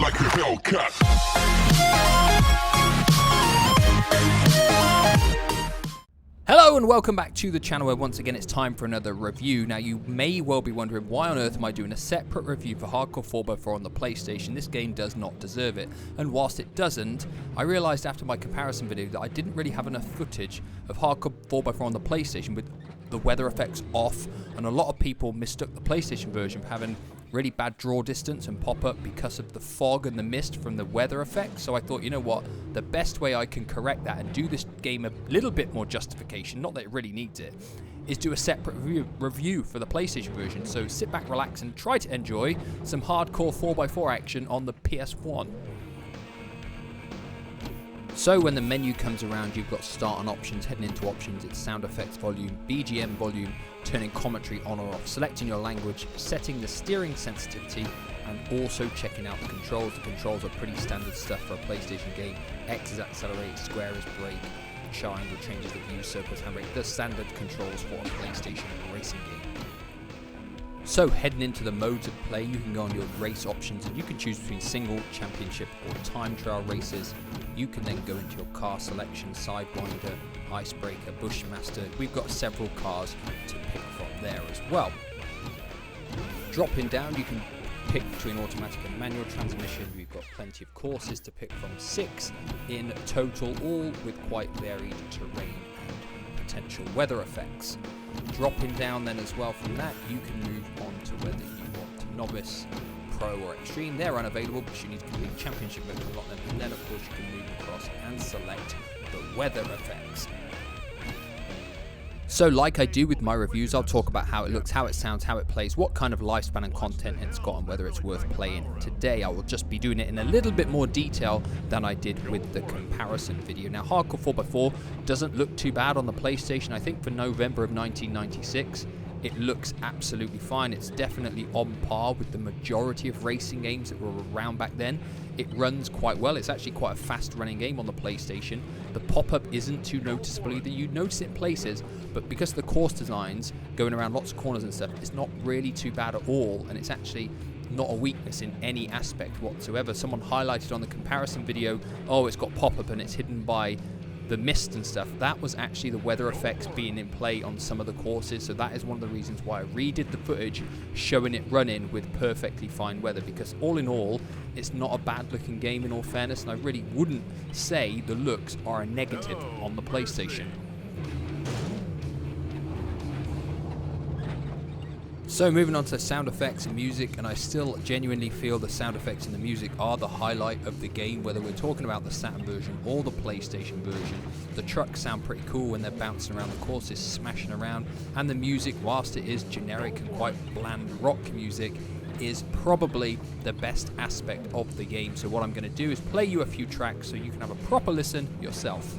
like a Hellcat. Hello and welcome back to the channel where once again it's time for another review. Now you may well be wondering why on earth am I doing a separate review for Hardcore 4x4 on the PlayStation. This game does not deserve it, and whilst it doesn't, I realised after my comparison video that I didn't really have enough footage of Hardcore 4x4 on the PlayStation with the weather effects off, and a lot of people mistook the PlayStation version for having really bad draw distance and pop-up because of the fog and the mist from the weather effects. So I thought, you know what, the best way I can correct that and do this game a little bit more justification, not that it really needs it, is do a separate review for the PlayStation version. So sit back, relax, and try to enjoy some hardcore 4x4 action on the PS1. So when the menu comes around, you've got start and options. Heading into options, it's sound effects volume, BGM volume, turning commentary on or off, selecting your language, setting the steering sensitivity, and also checking out the controls. The controls are pretty standard stuff for a PlayStation game. X is accelerate, square is brake, triangle changes the view, circles handbrake. The standard controls for a PlayStation racing game. So heading into the modes of play, you can go on your race options and you can choose between single, championship or time trial races. You can then go into your car selection, Sidewinder, Icebreaker, Bushmaster. We've got several cars to pick from there as well. Dropping down, you can pick between automatic and manual transmission. We've got plenty of courses to pick from, 6 in total, all with quite varied terrain and potential weather effects. Dropping down then as well from that, you can move on to whether you want novice, pro or extreme. They're unavailable because you need to complete championship mode to unlock them, and then of course you can move across and select the weather effects. So like I do with my reviews, I'll talk about how it looks, how it sounds, how it plays, what kind of lifespan and content it's got, and whether it's worth playing. Today I will just be doing it in a little bit more detail than I did with the comparison video. Now Hardcore 4x4 doesn't look too bad on the PlayStation. I think for November of 1996 it looks absolutely fine. It's definitely on par with the majority of racing games that were around back then. It runs quite well. It's actually quite a fast running game on the PlayStation. The pop-up isn't too noticeable either. You notice it in places, but because of the course designs going around lots of corners and stuff, it's not really too bad at all, and it's actually not a weakness in any aspect whatsoever. Someone highlighted on the comparison video, oh, it's got pop-up and it's hidden by the mist and stuff. That was actually the weather effects being in play on some of the courses, so that is one of the reasons why I redid the footage showing it running with perfectly fine weather, because all in all it's not a bad looking game in all fairness, and I really wouldn't say the looks are a negative on the PlayStation. So moving on to sound effects and music, and I still genuinely feel the sound effects and the music are the highlight of the game, whether we're talking about the Saturn version or the PlayStation version. The trucks sound pretty cool when they're bouncing around the courses, smashing around, and the music, whilst it is generic and quite bland rock music, is probably the best aspect of the game. So what I'm going to do is play you a few tracks so you can have a proper listen yourself.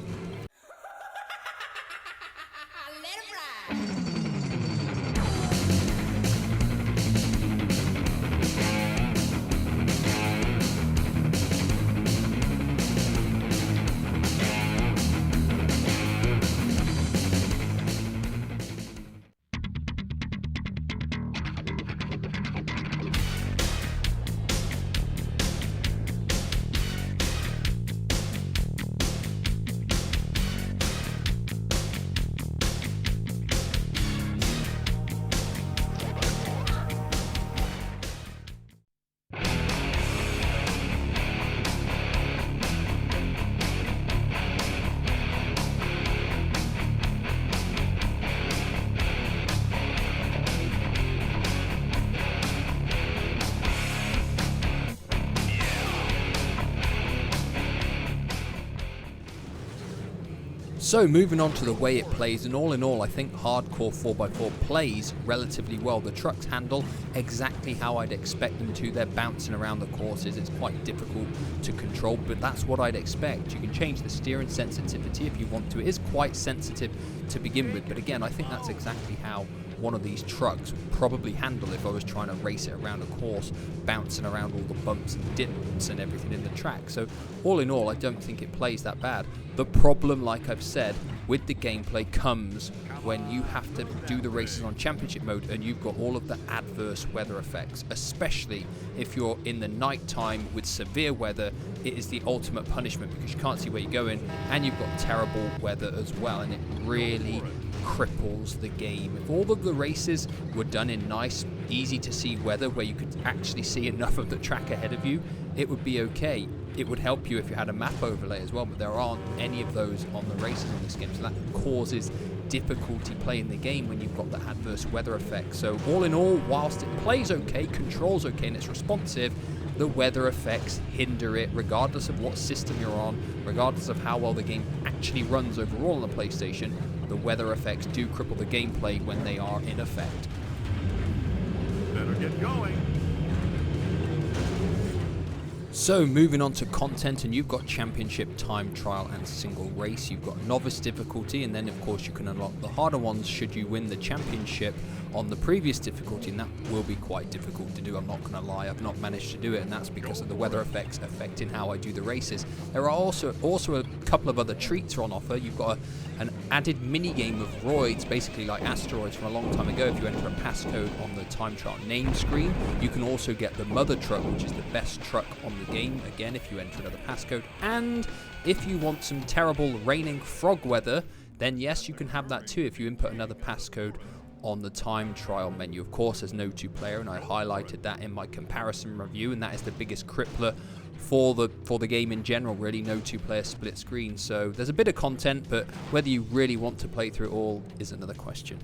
So moving on to the way it plays, and all in all I think Hardcore 4x4 plays relatively well. The trucks handle exactly how I'd expect them to. They're bouncing around the courses. It's quite difficult to control, but that's what I'd expect. You can change the steering sensitivity if you want to. It is quite sensitive to begin with, but again I think that's exactly how one of these trucks would probably handle if I was trying to race it around a course, bouncing around all the bumps and dips and everything in the track. So all in all, I don't think it plays that bad. The problem, like I've said, with the gameplay comes when you have to do the races on championship mode and you've got all of the adverse weather effects, especially if you're in the night time with severe weather. It is the ultimate punishment because you can't see where you're going and you've got terrible weather as well, and it really cripples the game. If all of the races were done in nice, easy to see weather where you could actually see enough of the track ahead of you, it would be okay. It would help you if you had a map overlay as well, but there aren't any of those on the races in this game, so that causes difficulty playing the game when you've got the adverse weather effect. So all in all, whilst it plays okay, controls okay, and it's responsive, the weather effects hinder it regardless of what system you're on, regardless of how well the game actually runs overall on the PlayStation. The weather effects do cripple the gameplay when they are in effect. Better get going. So moving on to content, and you've got championship, time trial and single race. You've got novice difficulty, and then of course you can unlock the harder ones should you win the championship on the previous difficulty, and that will be quite difficult to do. I'm not going to lie, I've not managed to do it, and that's because of the weather effects affecting how I do the races. There are also a couple of other treats on offer. You've got an added mini game of roids, basically like asteroids from a long time ago. If you enter a passcode on the time trial name screen, you can also get the mother truck, which is the best truck on the game, again if you enter another passcode. And if you want some terrible raining frog weather, then yes, you can have that too if you input another passcode on the time trial menu. Of course, there's no two-player, and I highlighted that in my comparison review, and that is the biggest crippler for the game in general, really. No two-player split screen. So there's a bit of content, but whether you really want to play through it all is another question.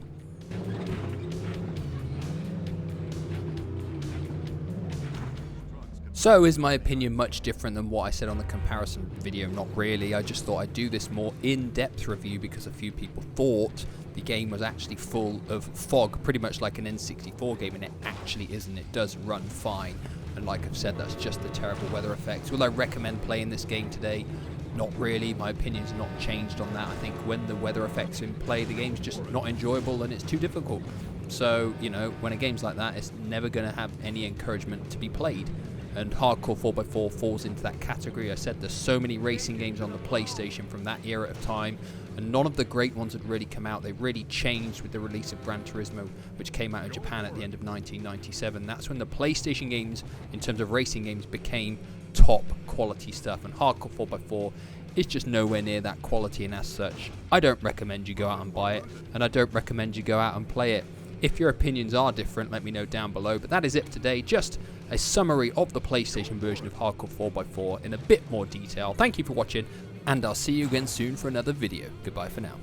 So is my opinion much different than what I said on the comparison video? Not really. I just thought I'd do this more in-depth review because a few people thought the game was actually full of fog, pretty much like an N64 game, and it actually isn't. It does run fine, and like I've said, that's just the terrible weather effects. Will I recommend playing this game today? Not really. My opinion's not changed on that. I think when the weather effects are in play, the game's just not enjoyable and it's too difficult. So, you know, when a game's like that, it's never going to have any encouragement to be played. And Hardcore 4x4 falls into that category. I said there's so many racing games on the PlayStation from that era of time, and none of the great ones had really come out. They really changed with the release of Gran Turismo, which came out in Japan at the end of 1997. That's when the PlayStation games, in terms of racing games, became top quality stuff, and Hardcore 4x4 is just nowhere near that quality, and as such, I don't recommend you go out and buy it, and I don't recommend you go out and play it. If your opinions are different, let me know down below. But that is it today. Just a summary of the PlayStation version of Hardcore 4x4 in a bit more detail. Thank you for watching, and I'll see you again soon for another video. Goodbye for now.